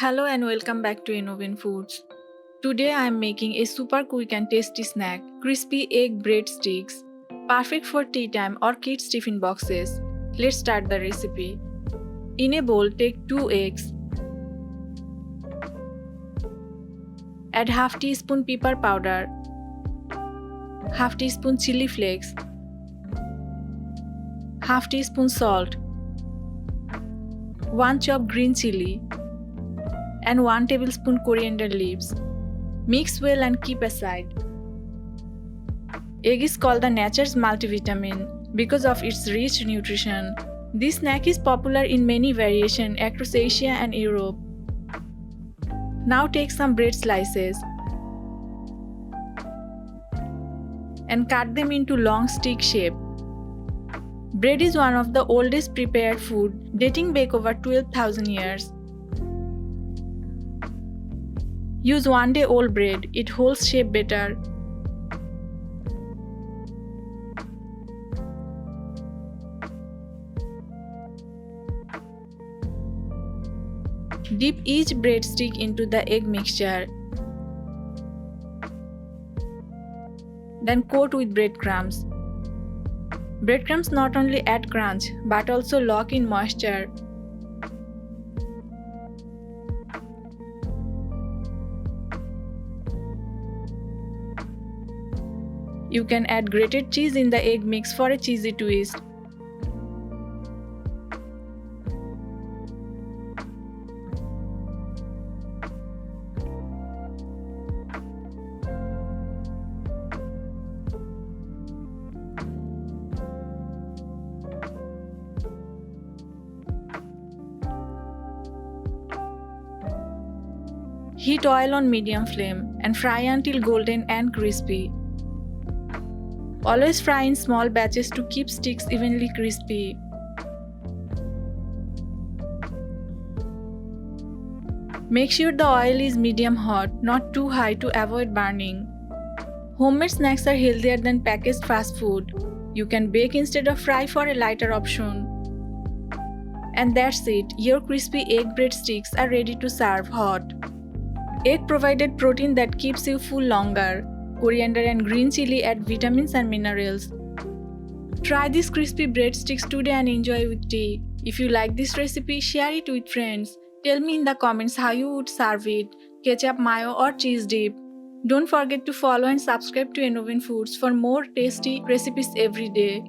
Hello and welcome back to Innovin Foods. Today I am making a super quick and tasty snack, crispy egg breadsticks, perfect for tea time or kids' tiffin boxes. Let's start the recipe. In a bowl, take 2 eggs, add half teaspoon pepper powder, half teaspoon chili flakes, half teaspoon salt, 1 chopped green chilli, and 1 tablespoon coriander leaves. Mix well and keep aside. Egg is called the nature's multivitamin because of its rich nutrition. This snack is popular in many variations across Asia and Europe. Now take some bread slices and cut them into long stick shape. Bread is one of the oldest prepared food, dating back over 12,000 years. Use one-day-old bread, it holds shape better. Dip each breadstick into the egg mixture. Then coat with breadcrumbs. Breadcrumbs not only add crunch but also lock in moisture. You can add grated cheese in the egg mix for a cheesy twist. Heat oil on medium flame and fry until golden and crispy. Always fry in small batches to keep sticks evenly crispy. Make sure the oil is medium hot, not too high to avoid burning. Homemade snacks are healthier than packaged fast food. You can bake instead of fry for a lighter option. And that's it, your crispy egg breadsticks are ready to serve hot. Egg provided protein that keeps you full longer. Coriander and green chili add vitamins and minerals. Try these crispy breadsticks today and enjoy with tea. If you like this recipe, share it with friends. Tell me in the comments how you would serve it, ketchup, mayo or cheese dip. Don't forget to follow and subscribe to Innovin Foods for more tasty recipes every day.